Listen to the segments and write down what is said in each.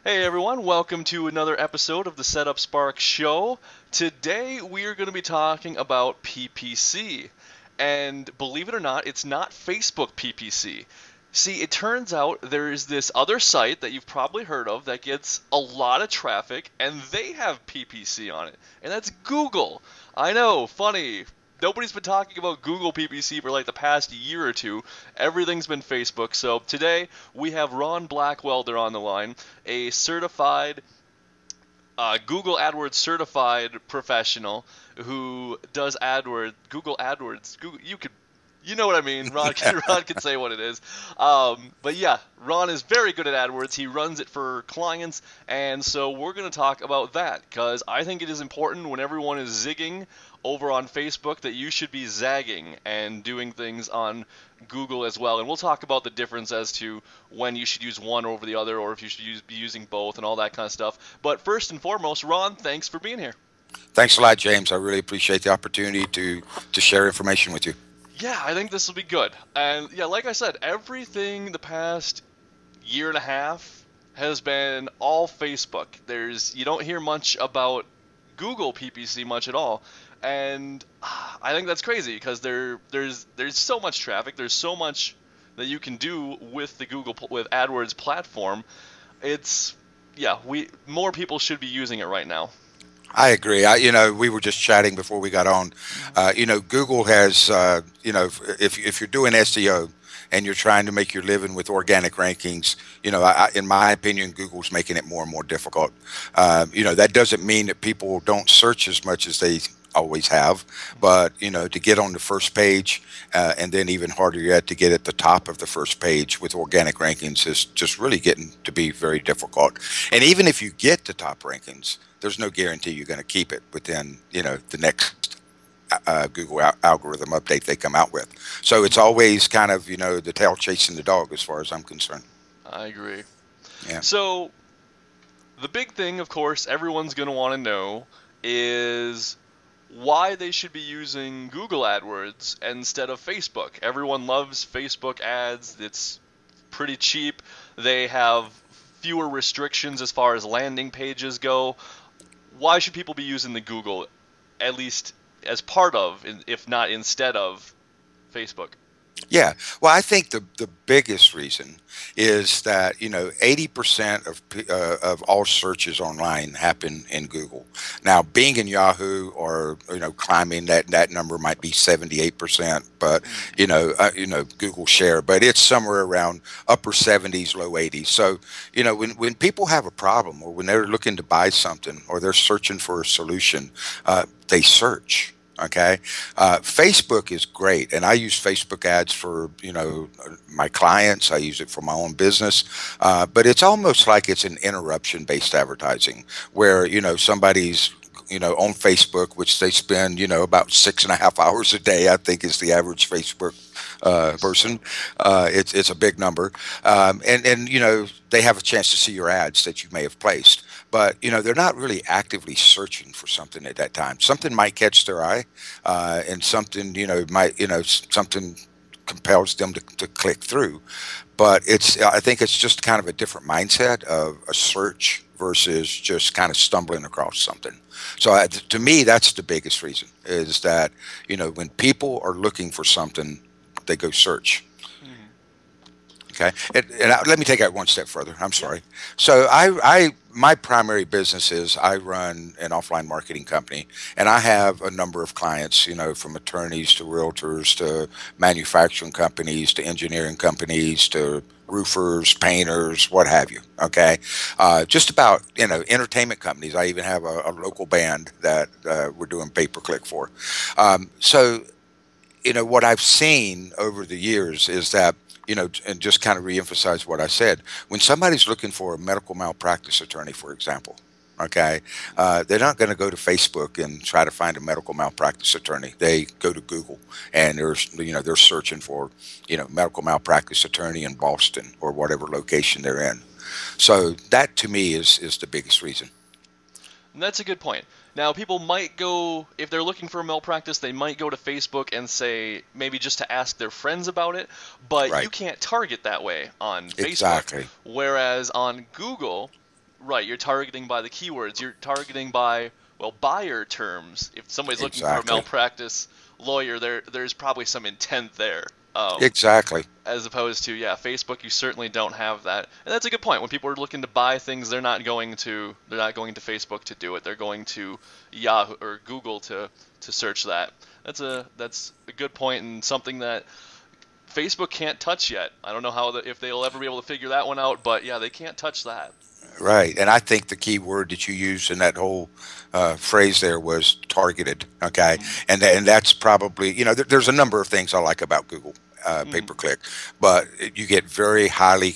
Hey everyone, welcome to another episode of the Setup Spark Show. Today we are going to be talking about PPC. And believe it or not, it's not Facebook PPC. See, it turns out there is this other site that you've probably heard of that gets a lot of traffic, and they have PPC on it. And that's Google. I know, funny. Nobody's been talking about Google PPC for like the past year or two. Everything's been Facebook. So today we have Ron Blackwelder on the line, a certified Google AdWords certified professional who does AdWords, Google AdWords. Google, you know what I mean. Ron can say what it is. But yeah, Ron is very good at AdWords. He runs it for clients, and so we're going to talk about that because I think it is important when everyone is zigging over on Facebook that you should be zagging and doing things on Google as well. And we'll talk about the difference as to when you should use one over the other or if you should be using both and all that kind of stuff. But first and foremost, Ron, thanks for being here. Thanks a lot, James. I really appreciate the opportunity to share information with you. Yeah, I think this will be good. And yeah, like I said, everything the past year and a half has been all Facebook. You don't hear much about Google PPC much at all. And I think that's crazy because there's so much traffic, there's so much that you can do with the with AdWords platform. It's yeah, we more people should be using it right now. I agree. We were just chatting before we got on. Google has, if you're doing SEO and you're trying to make your living with organic rankings, in my opinion, Google's making it more and more difficult. That doesn't mean that people don't search as much as they always have, but to get on the first page, and then even harder yet to get at the top of the first page with organic rankings is just really getting to be very difficult. And even if you get to top rankings, there's no guarantee you're going to keep it within the next Google algorithm update they come out with. So it's always kind of the tail chasing the dog as far as I'm concerned. I agree. Yeah. So the big thing, of course, everyone's going to want to know is why they should be using Google AdWords instead of Facebook. Everyone loves Facebook ads. It's pretty cheap. They have fewer restrictions as far as landing pages go. Why should people be using the Google at least as part of, if not instead of, Facebook? Yeah. Well, I think the biggest reason is that 80% of all searches online happen in Google. Now, Bing and Yahoo are climbing that number might be 78%, but Mm, Google share, but it's somewhere around upper 70s, low 80s. So when people have a problem or when they're looking to buy something or they're searching for a solution, they search. Okay. Facebook is great. And I use Facebook ads for, my clients. I use it for my own business. But it's almost like it's an interruption based advertising where, somebody's on Facebook, which they spend, about 6.5 hours a day, I think is the average Facebook yeah. person. It's a big number. And they have a chance to see your ads that you may have placed. But, they're not really actively searching for something at that time. Something might catch their eye, and something, something compels them to click through. But I think it's just kind of a different mindset of a search versus just kind of stumbling across something. So to me, that's the biggest reason is that, when people are looking for something, they go search. Mhm. Okay. Let me take that one step further. I'm Yeah. sorry. So my primary business is I run an offline marketing company and I have a number of clients, from attorneys to realtors to manufacturing companies to engineering companies to roofers, painters, what have you. Okay. Just about, entertainment companies. I even have a local band that we're doing pay-per-click for. So what I've seen over the years is that, and just kind of reemphasize what I said, when somebody's looking for a medical malpractice attorney, for example, okay, they're not going to go to Facebook and try to find a medical malpractice attorney. They go to Google and they're searching for, medical malpractice attorney in Boston or whatever location they're in. So that to me is the biggest reason. And that's a good point. Now, people might go, if they're looking for a malpractice, they might go to Facebook and say, maybe just to ask their friends about it, but you Right. can't target that way on Facebook. Exactly. Whereas on Google, Right, you're targeting by the keywords. You're targeting by, well, buyer terms. If somebody's looking for a Exactly. malpractice lawyer, there's probably some intent there. Exactly. As opposed to, yeah, Facebook, you certainly don't have that. And that's a good point. When people are looking to buy things, they're not going to Facebook to do it. They're going to Yahoo or Google to search that. That's a good point and something that Facebook can't touch yet. I don't know if they'll ever be able to figure that one out, but yeah, they can't touch that. Right. And I think the key word that you used in that whole phrase there was targeted. Okay. Mm-hmm. And that's probably, there's a number of things I like about Google pay Mm-hmm. per click, but you get very highly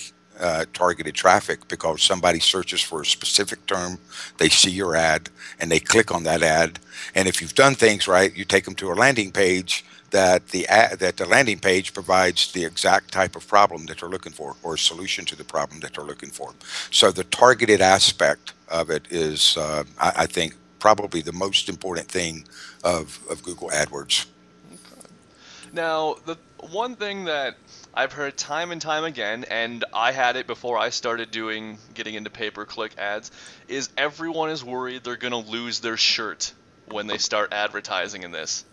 targeted traffic because somebody searches for a specific term, they see your ad, and they click on that ad. And if you've done things right, you take them to a landing page that the landing page provides the exact type of problem that they're looking for or a solution to the problem that they're looking for. So the targeted aspect of it is, I think, probably the most important thing of Google AdWords. Okay. Now, the one thing that I've heard time and time again, and I had it before I started getting into pay-per-click ads, is everyone is worried they're gonna lose their shirt when they start advertising in this.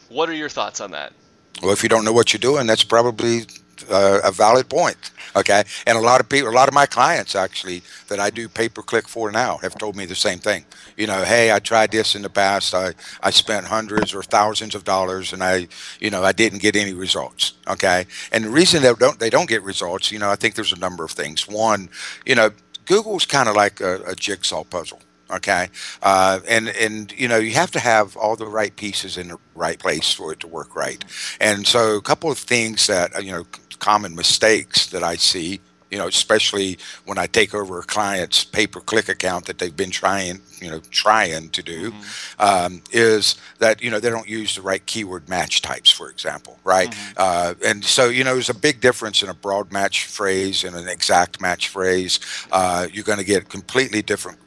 What are your thoughts on that? Well, if you don't know what you're doing, that's probably a valid point. Okay, and a lot of people, a lot of my clients actually that I do pay per click for now have told me the same thing. Hey, I tried this in the past. I spent hundreds or thousands of dollars, and I didn't get any results. Okay, and the reason they don't get results, I think there's a number of things. One, you know, Google's kind of like a jigsaw puzzle. Okay, and you have to have all the right pieces in the right place for it to work right. And so a couple of things that common mistakes that I see, especially when I take over a client's pay-per-click account that they've been trying to do, Mm-hmm. is that they don't use the right keyword match types, for example, right? Mm-hmm. And so there's a big difference in a broad match phrase and an exact match phrase. Yeah. You're going to get completely different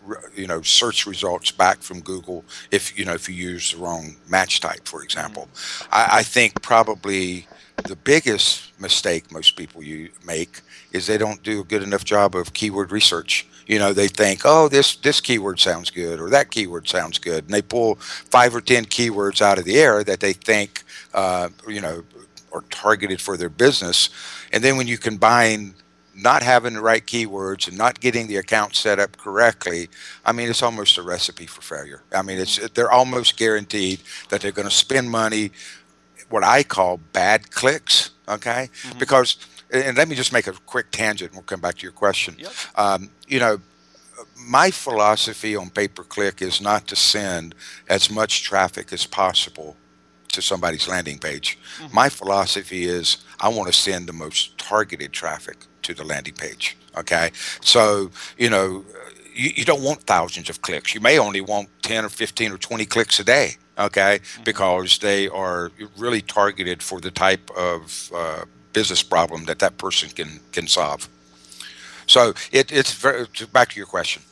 search results back from Google if you use the wrong match type, for Mm-hmm. example. I think probably the biggest mistake most people you make is they don't do a good enough job of keyword research. They think, oh, this keyword sounds good or that keyword sounds good, and they pull 5 or 10 keywords out of the air that they think are targeted for their business. And then when you combine not having the right keywords and not getting the account set up correctly, I mean, it's almost a recipe for failure. I mean, Mm-hmm. they're almost guaranteed that they're going to spend money, what I call bad clicks. Okay, Mm-hmm. because and let me just make a quick tangent, and we'll come back to your question. Yep. Um, you know, my philosophy on pay per click is not to send as much traffic as possible to somebody's landing page. Mm-hmm. My philosophy is I want to send the most targeted traffic to the landing page. Okay, so you don't want thousands of clicks. You may only want 10 or 15 or 20 clicks a day. Okay, Mm-hmm. because they are really targeted for the type of business problem that person can solve. So it's very, back to your question.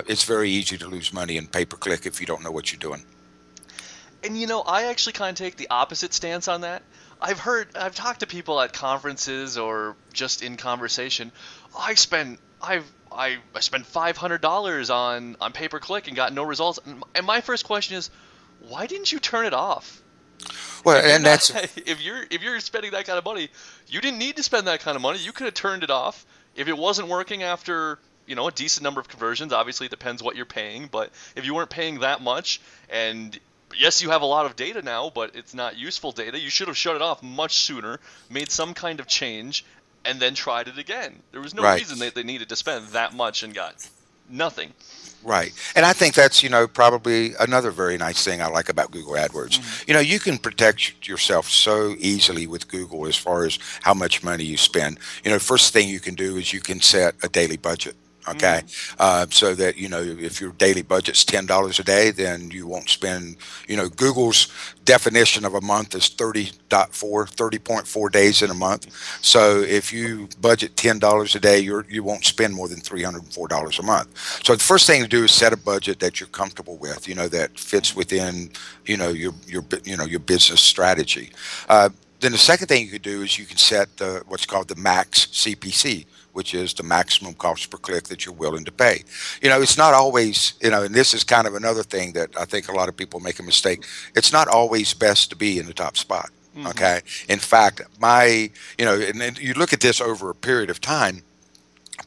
It's very easy to lose money in pay per click if you don't know what you're doing. And I actually kind of take the opposite stance on that. I've talked to people at conferences or just in conversation. I spent $500 on pay per click and got no results. And my first question is, why didn't you turn it off? Well, If you're and not, that's if you're spending that kind of money, you didn't need to spend that kind of money. You could have turned it off. If it wasn't working after a decent number of conversions, obviously it depends what you're paying. But if you weren't paying that much, and yes, you have a lot of data now, but it's not useful data, you should have shut it off much sooner, made some kind of change, and then tried it again. There was no right. reason that they needed to spend that much and got nothing. Right. And I think that's, probably another very nice thing I like about Google AdWords. Hmm. You can protect yourself so easily with Google as far as how much money you spend. First thing you can do is you can set a daily budget. Okay. Hmm. So that, if your daily budget's $10 a day, then you won't spend, Google's definition of a month is 30.4 days in a month. So if you budget $10 a day, you won't spend more than $304 a month. So the first thing to do is set a budget that you're comfortable with, that fits within, your business strategy. Then the second thing you could do is you can set the what's called the max CPC, which is the maximum cost per click that you're willing to pay. It's not always, and this is kind of another thing that I think a lot of people make a mistake. It's not always best to be in the top spot. Mm-hmm. Okay. In fact, and you look at this over a period of time,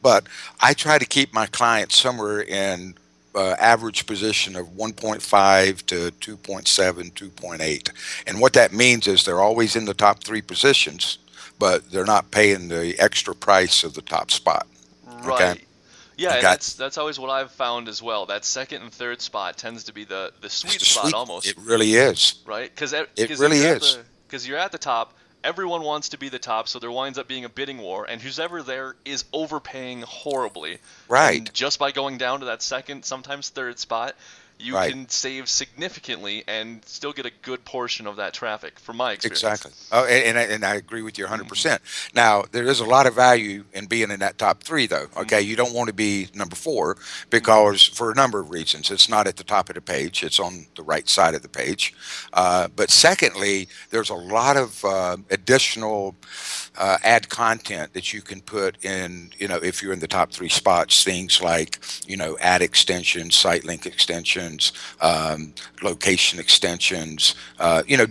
but I try to keep my clients somewhere in average position of 1.5 to 2.7, 2.8. And what that means is they're always in the top three positions, but they're not paying the extra price of the top spot. Okay. Right. Yeah, and Okay. that's always what I've found as well. That second and third spot tends to be the It's sweet the spot sweet. almost, It really is. right? Because It if really you're at is. the top, everyone wants to be the top, so there winds up being a bidding war, and who's ever there is overpaying horribly. Right. And just by going down to that second, sometimes third spot, you Right. can save significantly and still get a good portion of that traffic, from my experience. Exactly. Oh, and I agree with you Hmm. 100%. Now, there is a lot of value in being in that top three, though. Okay. Hmm. You don't want to be number four Hmm. because, for a number of reasons, it's not at the top of the page, it's on the right side of the page. But secondly, there's a lot of additional ad content that you can put in, if you're in the top three spots, things like, ad extensions, site link extensions, location extensions,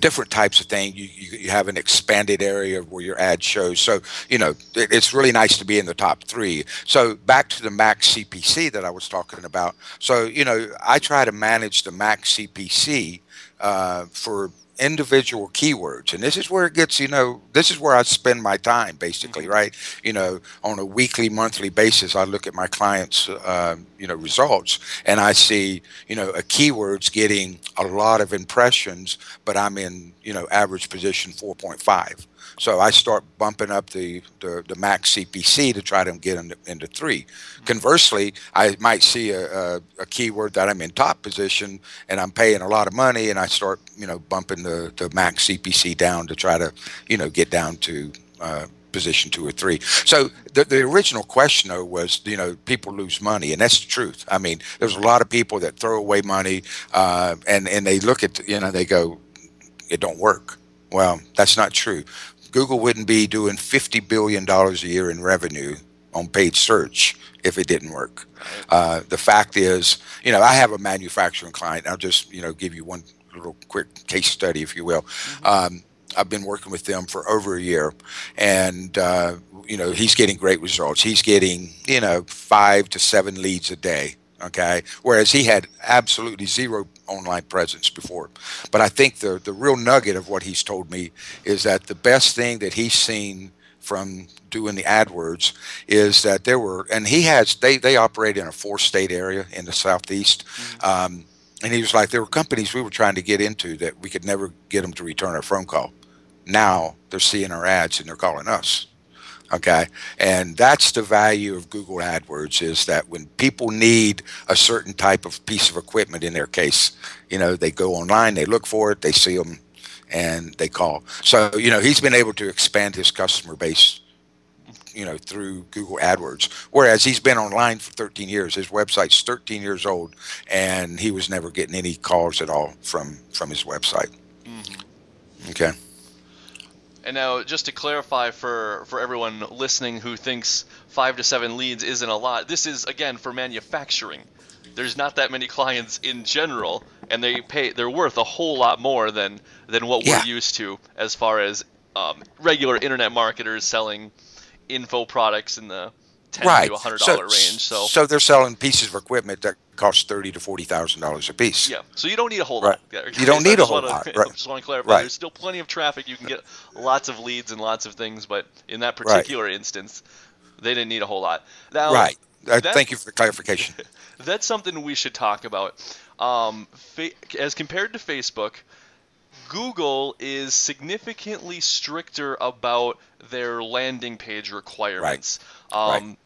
different types of things. You have an expanded area where your ad shows. So, it's really nice to be in the top three. So back to the max CPC that I was talking about. So, I try to manage the max CPC for individual keywords, and this is where it gets, this is where I spend my time, basically, Hmm. right? On a weekly, monthly basis, I look at my clients results, and I see, a keyword's getting a lot of impressions, but I'm in, average position 4.5. So I start bumping up the max CPC to try to get into three. Hmm. Conversely, I might see a keyword that I'm in top position and I'm paying a lot of money, and I start, bumping the max CPC down to try to, get down to position two or three. So the original question, though, was, people lose money, and that's the truth. I mean, there's a Hmm. lot of people that throw away money, and they look at, they go, it don't work. Well, that's not true. Google wouldn't be doing $50 billion a year in revenue on paid search if it didn't work. Right. The fact is, I have a manufacturing client. I'll just, give you one little quick case study, if you will. Hmm. Um, I've been working with them for over a year, and he's getting great results. He's getting 5 to 7 leads a day. Okay, whereas he had absolutely zero online presence before. But I think the real nugget of what he's told me is that the best thing that he's seen from doing the AdWords is that there were, and they operate in a 4 state area in the southeast. Hmm. Um, and he was like, there were companies we were trying to get into that we could never get them to return our phone call. Now they're seeing our ads and they're calling us. Okay. And that's the value of Google AdWords, is that when people need a certain type of piece of equipment, in their case, they go online, they look for it, they see them, and they call. So, he's been able to expand his customer base, through Google AdWords. Whereas he's been online for 13 years. His website's 13 years old, and he was never getting any calls at all from his website. Hmm. Okay. And now, just to clarify for everyone listening who thinks 5 to 7 leads isn't a lot, this is again for manufacturing. There's not that many clients in general, and they're worth a whole lot more than what we're Yeah. used to as far as regular internet marketers selling info products in the 10 to Right. $100 So range. So so they're selling pieces of equipment that cost $30 to $40,000 a piece. yeah, so you don't need a whole Right. lot there, You don't guys. I need a just whole want lot. to Right. just want to clarify. Right. There's still plenty of traffic. You can get lots of leads and lots of things, but in that Right. particular instance, they didn't need a whole lot. Now, Right. that Thank you for the clarification. that's something we should talk about. As compared to Facebook, Google is significantly stricter about their landing page Right. requirements. Right.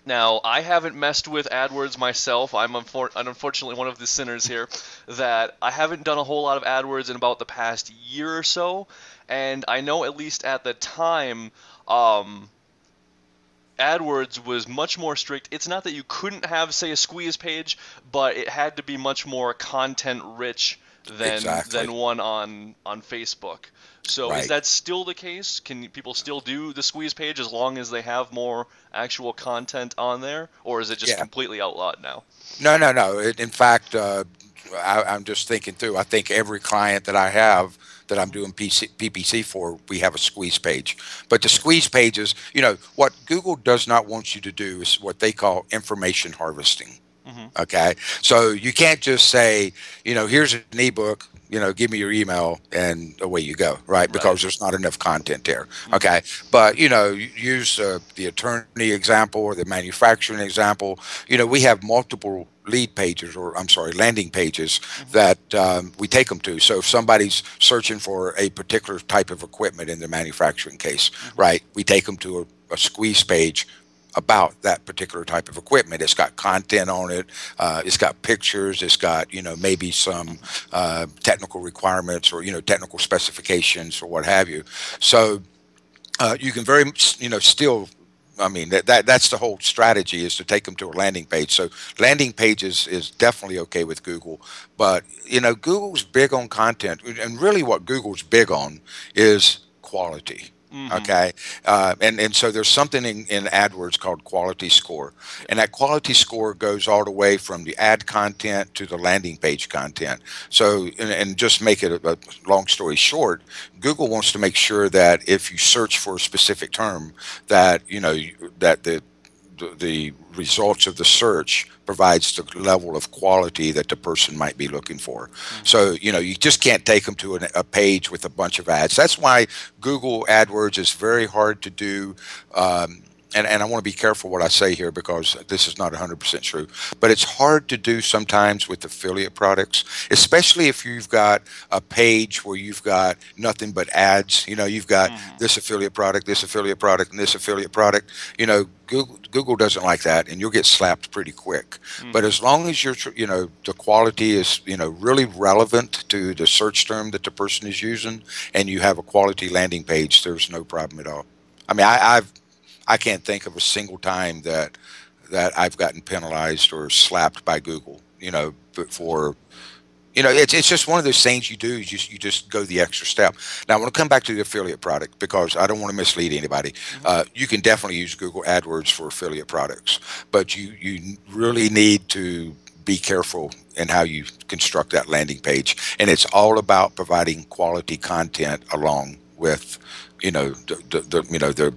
Now, I haven't messed with AdWords myself. I'm unfortunately one of the sinners here that I haven't done a whole lot of AdWords in about the past year or so. And I know at least at the time, um, AdWords was much more strict. It's not that you couldn't have, say, a squeeze page, but it had to be much more content rich Exactly. than one on Facebook. So is Right. that still the case? Can people still do the squeeze page as long as they have more actual content on there, or is it just Yeah. completely outlawed now? No, no, no. In fact, I'm just thinking through. I think every client that I have that I'm doing PPC for, we have a squeeze page. But the squeeze pages, what Google does not want you to do is what they call information harvesting. Hmm. Okay. So you can't just say, here's an ebook, give me your email and away you go, right? Right. Because there's not enough content there. Hmm. Okay. But, use the attorney example or the manufacturing example. We have multiple lead pages, or I'm sorry, landing pages Hmm. that we take them to. So if somebody's searching for a particular type of equipment in the manufacturing case, Hmm. right, we take them to a squeeze page about that particular type of equipment. It's got content on it. It's got pictures. It's got maybe some Hmm. technical requirements or technical specifications or what have you. So you can very still. I mean that's the whole strategy is to take them to a landing page. So landing pages is definitely okay with Google, but Google's big on content, and really what Google's big on is quality. Hmm. Okay, and so there's something in AdWords called quality score, Yeah. and that quality score goes all the way from the ad content to the landing page content. So and just make it a long story short, Google wants to make sure that if you search for a specific term, that that the results of the search provides the level of quality that the person might be looking for. Hmm. So you just can't take them to a page with a bunch of ads. That's why Google AdWords is very hard to do. And I want to be careful what I say here because this is not 100% true, but it's hard to do sometimes with affiliate products, especially if you've got a page where you've got nothing but ads. You've got Hmm. this affiliate product, this affiliate product, and this affiliate product. Google doesn't like that, and you'll get slapped pretty quick. But Hmm. as long as the quality is really relevant to the search term that the person is using, and you have a quality landing page, there's no problem at all. I mean, I can't think of a single time that I've gotten penalized or slapped by Google. But Gotcha. for it's just one of those things you do. You just go the extra step. Now, I want to come back to the affiliate product because I don't want to mislead anybody. Hmm. You can definitely use Google AdWords for affiliate products, but you really need to be careful in how you construct that landing page. And it's all about providing quality content along with the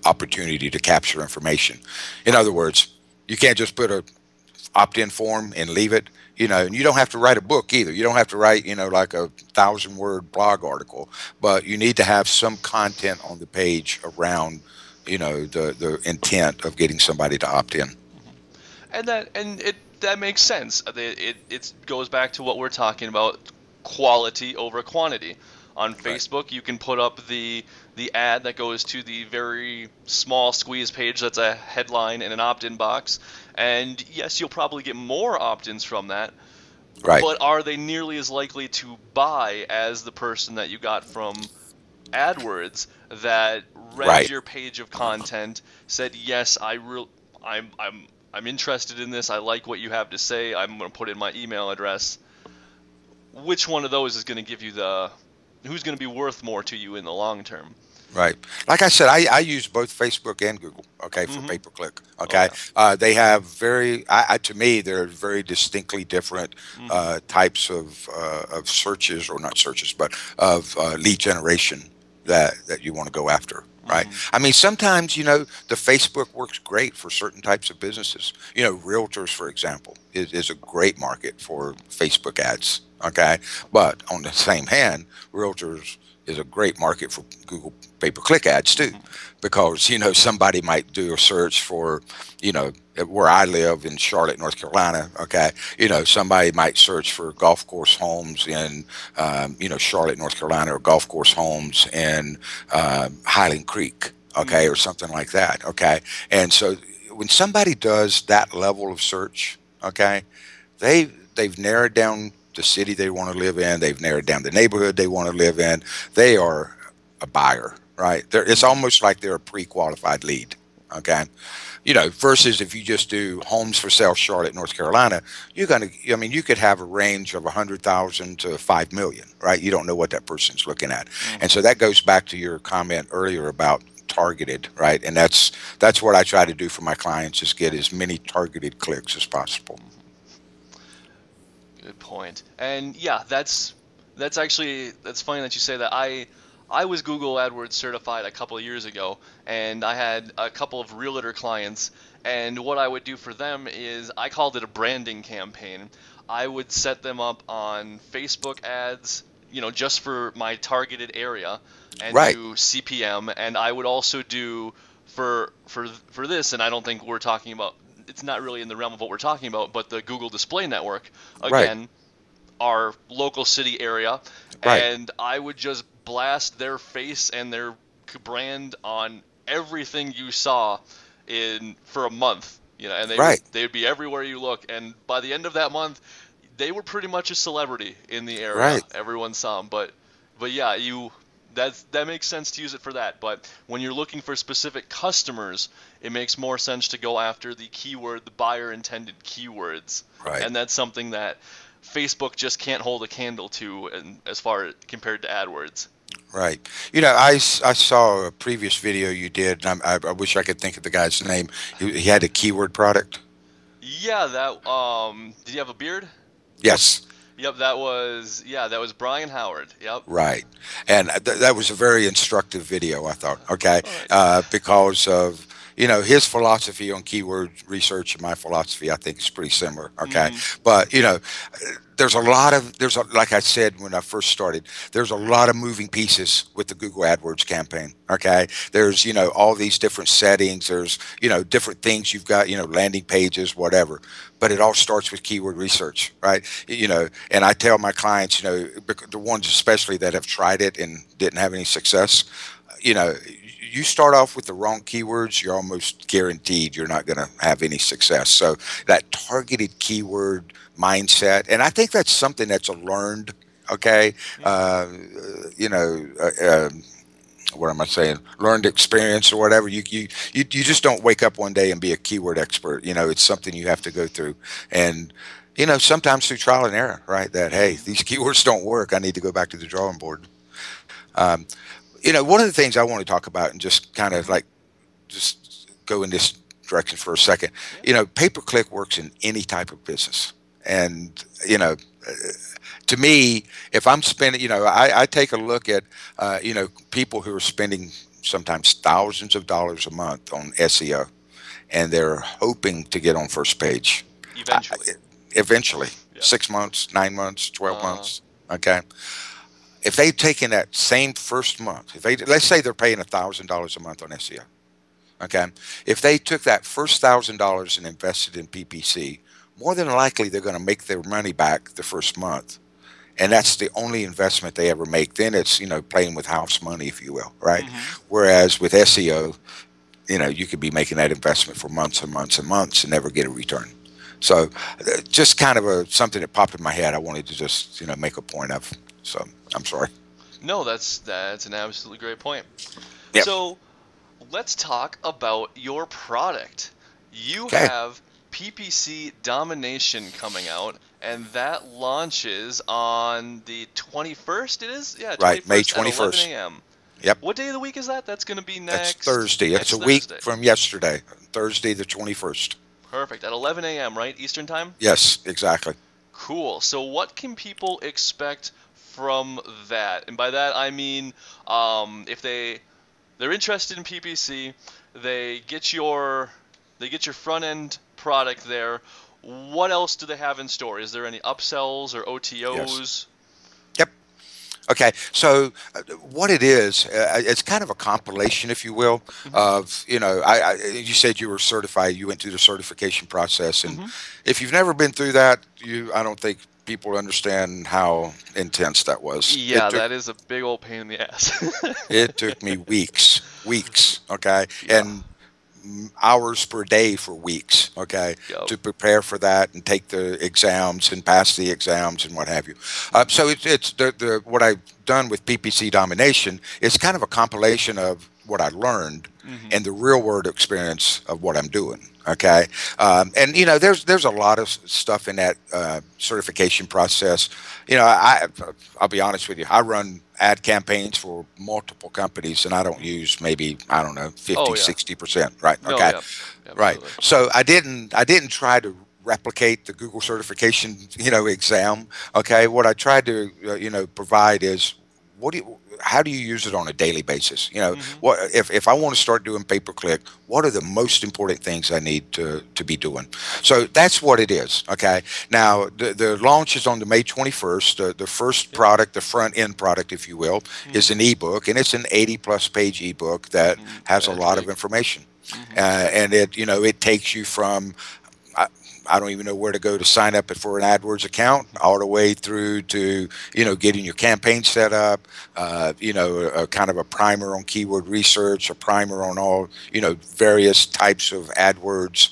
opportunity to capture information. In other words, you can't just put a opt-in form and leave it. Hmm. And you don't have to write a book either. You don't have to write like a 1,000-word blog article, but you need to have some content on the page around the intent of getting somebody to opt in. Hmm. And that makes sense. It goes back to what we're talking about: quality over quantity. On Right. Facebook, you can put up the ad that goes to the very small squeeze page that's a headline and an opt-in box, and yes, you'll probably get more opt-ins from that. Right. But are they nearly as likely to buy as the person that you got from AdWords that read Right. your page of content, said, "Yes, I'm interested in this. I like what you have to say. I'm going to put in my email address." Which one of those is going to give you the who's going to be worth more to you in the long term? Right. Like I said, I use both Facebook and Google, okay, for Mm-hmm. pay per click. Oh Okay. yeah. They have to me, they're very distinctly different Mm-hmm. types of searches, or not searches, but of lead generation that you want to go after. Right. Mm-hmm. I mean, sometimes, the Facebook works great for certain types of businesses. Realtors, for example, is a great market for Facebook ads. Okay. But on the same hand, realtors is a great market for Google pay-per-click ads too, Mm-hmm. because somebody might do a search for where I live in Charlotte, North Carolina. Okay, somebody might search for golf course homes in Charlotte, North Carolina, or golf course homes in Highland Creek. Okay, or Mm-hmm. something like that. Okay, and so when somebody does that level of search, okay, they've narrowed down the city they want to live in. They've narrowed down the neighborhood they want to live in. They are a buyer, right? It's Mm-hmm. almost like they're a pre-qualified lead. Okay. Versus if you just do homes for sale, Charlotte, North Carolina, I mean, you could have a range of 100,000 to 5 million, right? You don't know what that person's looking at. And Hmm. so that goes back to your comment earlier about targeted, right? And that's what I try to do for my clients is get as many targeted clicks as possible. Good point. And yeah, that's actually that's funny that you say that. I was Google AdWords certified a couple of years ago, and I had a couple of realtor clients, and what I would do for them is I called it a branding campaign. I would set them up on Facebook ads, just for my targeted area and Right, do CPM, and I would also do for this, and I don't think we're talking about it's not really in the realm of what we're talking about, but the Google Display Network, right, again, our local city area, right, and I would just blast their face and their brand on everything you saw in for a month. And they would right, they would be everywhere you look, and by the end of that month, they were pretty much a celebrity in the area. right, Everyone saw them, but yeah, that makes sense to use it for that. But when you're looking for specific customers, it makes more sense to go after the buyer intended keywords, right. and that's something that Facebook just can't hold a candle to, and as far compared to AdWords. Right. I saw a previous video you did, and I wish I could think of the guy's name. He had a keyword product. Yeah, that did you have a beard? Yes. Yep, that was Brian Howard. Yep. Right. And that was a very instructive video, I thought, okay, Oh, nice. because of, his philosophy on keyword research and my philosophy, I think is pretty similar, okay? Hmm. But, like I said when I first started, there's a lot of moving pieces with the Google AdWords campaign, okay? There's, all these different settings, there's, different things you've got, landing pages, whatever. But it all starts with keyword research, right? And I tell my clients, the ones especially that have tried it and didn't have any success, you know, you start off with the wrong keywords, you're almost guaranteed you're not going to have any success. So that targeted keyword mindset, and I think that's something that's a learned, okay, Yeah. uh, you know, uh, um, what am I saying? Learned experience or whatever. You just don't wake up one day and be a keyword expert. It's something you have to go through, and sometimes through trial and error. Right? That hey, Hmm. these keywords don't work. I need to go back to the drawing board. Um, one of the things I want to talk about and just kind of Hmm. like just go in this direction for a second. Yeah. Pay per click works in any type of business, and to me, if I'm spending, I take a look at, people who are spending sometimes thousands of dollars a month on SEO, and they're hoping to get on first page. I, Eventually. eventually, Yeah. 6 months, 9 months, 12 Uh. months. Okay. If they've taken that same first month, if they, let's say they're paying $1,000 a month on SEO. Okay. If they took that first $1,000 and invested in PPC, more than likely they're going to make their money back the first month, and that's the only investment they ever make. Then it's playing with house money, if you will, right? Hmm. Whereas with SEO, you could be making that investment for months and months and months and never get a return. So, just kind of something that popped in my head. I wanted to just make a point of. So I'm sorry. No, that's an absolutely great point. Yep. So let's talk about your product. You Okay. have PPC Domination coming out, and that launches on the 21st. It is? Yeah, Right. May 21st at 11 21st. a.m. Yep. What day of the week is that? That's going to be That's next. Thursday. It's Next a week Thursday. from yesterday, Thursday the 21st. Perfect. At 11 a.m., right? Eastern time? Yes, exactly. Cool. So, what can people expect from that? And by that, I mean, if they're interested in PPC, they get your they get your front end product there. What else do they have in store? Is there any upsells or Yes. OTOs? Yep. Okay, so what it is, it's kind of a compilation, if you will, Hmm. of you said you were certified, you went through the certification process, and Hmm. if you've never been through that, I don't think people understand how intense that was. Yeah, that is a big old pain in the ass. It took me weeks, okay, Yeah. and hours per day for weeks, okay, Yep. to prepare for that and take the exams and pass the exams and what have you. So it's the what I've done with PPC domination. It's kind of a compilation of what I learned, Mm-hmm. and the real world experience of what I'm doing. Okay, and there's a lot of stuff in that certification process. I'll be honest with you. I run ad campaigns for multiple companies, and I don't Mm-hmm. use maybe, I don't know, Oh 50, yeah. 60%. Right? No, Okay, yeah. right. Absolutely. So I didn't try to replicate the Google certification, exam. Okay, what I tried to provide is how do you use it on a daily basis? Mm-hmm. What if I want to start doing pay per click? What are the most important things I need to be doing? So that's what it is. Okay. Now the launch is on the May 21st. The first Yep. product, the front end product, if you will, is Mm-hmm. an ebook, and it's an 80+ page ebook that Mm, has a that's lot of big. information. Mm-hmm. And it takes you from I, I don't even know where to go to sign up for an AdWords account, all the way through to getting your campaign set up, a kind of a primer on keyword research, a primer on all various types of AdWords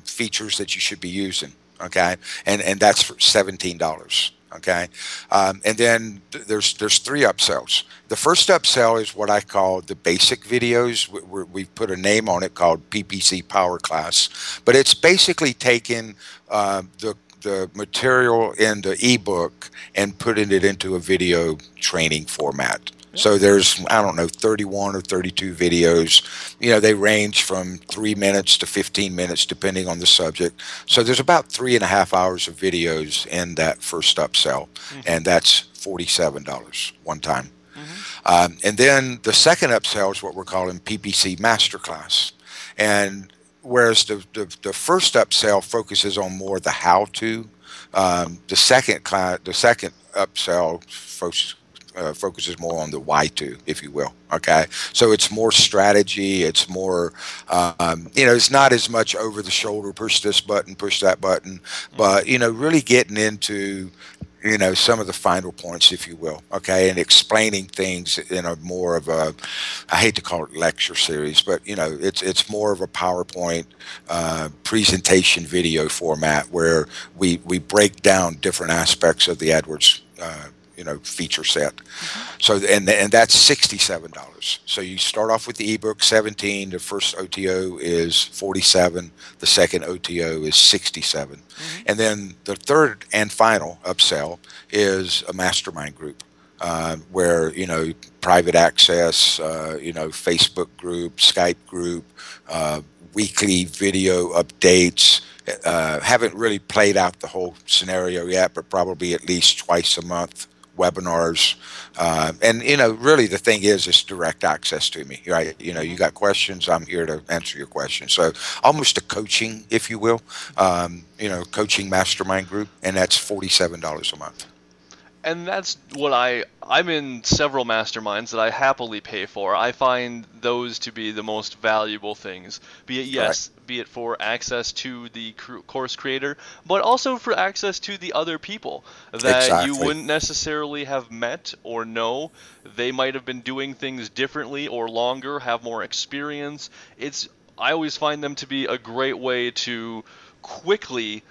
features that you should be using. Okay, and that's for $17. Okay, and then there's three upsells. The first upsell is what I call the basic videos. We've put a name on it called PPC Power Class, but it's basically taking the material in the ebook and putting it into a video training format. Yep. So there's, I don't know, 31 or 32 videos. They range from 3 minutes to 15 minutes, depending on the subject. So there's about 3.5 hours of videos in that first upsell, Mm-hmm. and that's $47 one time. Mm-hmm. And then the second upsell is what we're calling PPC Masterclass. And whereas the first upsell focuses on more the how to, the second upsell focuses more on the why to, if you will. Okay, so it's more strategy. It's more, it's not as much over the shoulder, push this button, push that button, Mm-hmm. but really getting into some of the final points, if you will. Okay, and explaining things in a more of a, I hate to call it lecture series, but it's more of a PowerPoint presentation video format where we break down different aspects of the AdWords feature set. Mm-hmm. So and that's $67. So you start off with the ebook 17. The first OTO is 47. The second OTO is 67. Mm-hmm. And then the third and final upsell is a mastermind group. Where private access, Facebook group, Skype group, uh, weekly video updates. Haven't really played out the whole scenario yet, but probably at least twice a month webinars. And really the thing is, it's direct access to me, right? You Mm-hmm. got questions, I'm here to answer your questions. So almost a coaching, if you will, coaching mastermind group, and that's $47 a month. And that's what I'm in several masterminds that I happily pay for. I find those to be the most valuable things. Be it, Right. yes, be it for access to the course creator, but also for access to the other people that you Exactly. wouldn't necessarily have met or know. They might have been doing things differently or longer, have more experience. It's I always find them to be a great way to quickly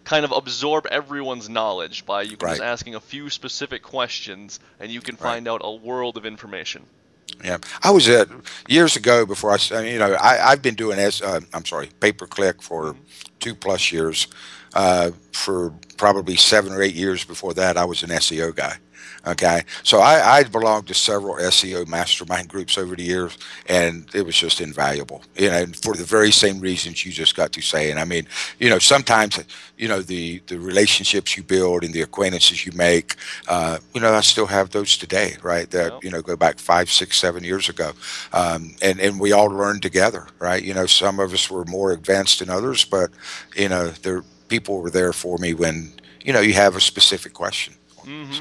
kind of absorb everyone's knowledge by you can just Right. asking a few specific questions and you can Right. find out a world of information. Yeah, I was at years ago before I've been doing I'm sorry, pay per click for Hmm. 2+ years. For probably 7 or 8 years before that, I was an SEO guy. Hmm. Okay, so I belonged to several SEO mastermind groups over the years, and it was just invaluable. For the very same reasons you just got to say. And I mean, sometimes the relationships you build and the acquaintances you make, I still have those today, right? That Yep. go back 5, 6, 7 years ago, and we all learned together, right? Some of us were more advanced than others, but the people were there for me when you have a specific question. Hmm.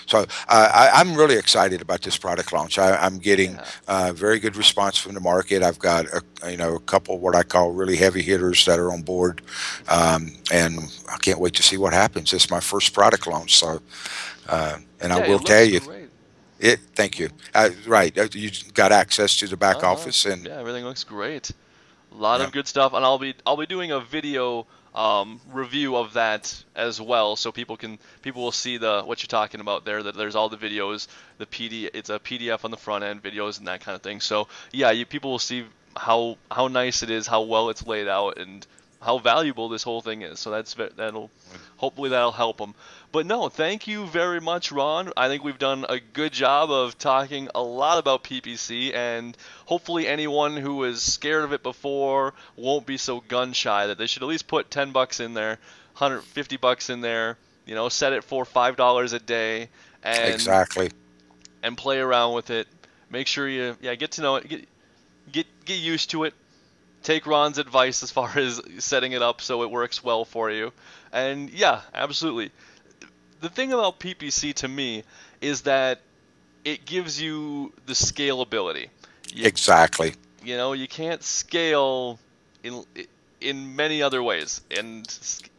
So, I'm really excited about this product launch. I'm getting Yeah. very good response from the market. I've got a couple what I call really heavy hitters that are on board, and I can't wait to see what happens. It's my first product launch, so and I Yeah, it will tell looks you great. it. Thank you. Hmm. Right, you got access to the back Uh-huh. office, and Yeah, everything looks great. A lot Yeah. of good stuff, and I'll be doing a video review of that as well, so people will see the what you're talking about there. That there's all the videos, it's a PDF on the front end, videos and that kind of thing. So yeah, people will see how nice it is, how well it's laid out, and how valuable this whole thing is. So that'll hopefully that'll help them. But no, thank you very much, Ron. I think we've done a good job of talking a lot about PPC, and hopefully anyone who was scared of it before won't be so gun shy that they should at least put $10 in there, $150 in there, set it for $5 a day and Exactly. play around with it. Make sure you get to know it, get used to it. Take Ron's advice as far as setting it up so it works well for you. And yeah, absolutely. The thing about PPC to me is that it gives you the scalability. You Exactly. you can't scale in in many other ways, and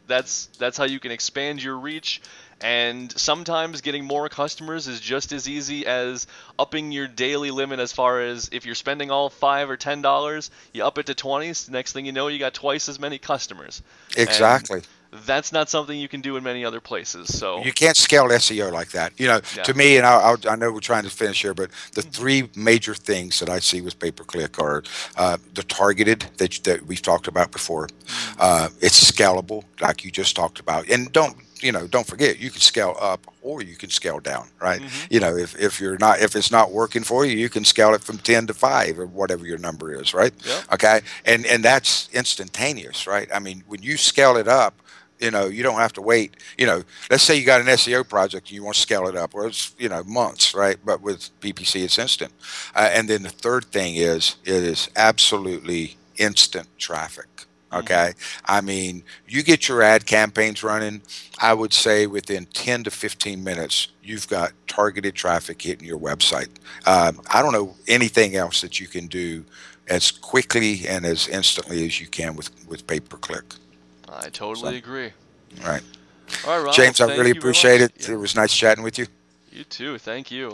that's how you can expand your reach. And sometimes getting more customers is just as easy as upping your daily limit. As far as if you're spending all $5 or $10, you up it to 20. Next thing you know, you got twice as many customers, and Exactly. that's not something you can do in many other places. So You can't scale SEO like that. To yeah. me, and I know we're trying to finish here, but the three major things that I see with pay per click are the targeted that we've talked about before. Mm-hmm. It's scalable, like you just talked about, and don't forget you can scale up or you can scale down, right? Mm-hmm. If it's not working for you, you can scale it from 10 to 5 or whatever your number is, right? Yep. Okay, and that's instantaneous, right? I mean, when you scale it up, you don't have to wait. Let's say you got an SEO project and you want to scale it up. Well, it's months, right? But with PPC, it's instant. And then the third thing is it is absolutely instant traffic. Mm-hmm. Okay, I mean, you get your ad campaigns running. I would say within 10 to 15 minutes, you've got targeted traffic hitting your website. I don't know anything else that you can do as quickly and as instantly as you can with pay per click. I So, totally agree. all right. All right, Ron. Well, James, I really thank you very appreciate much. it. It Yeah. was nice chatting with you. You too. Thank you.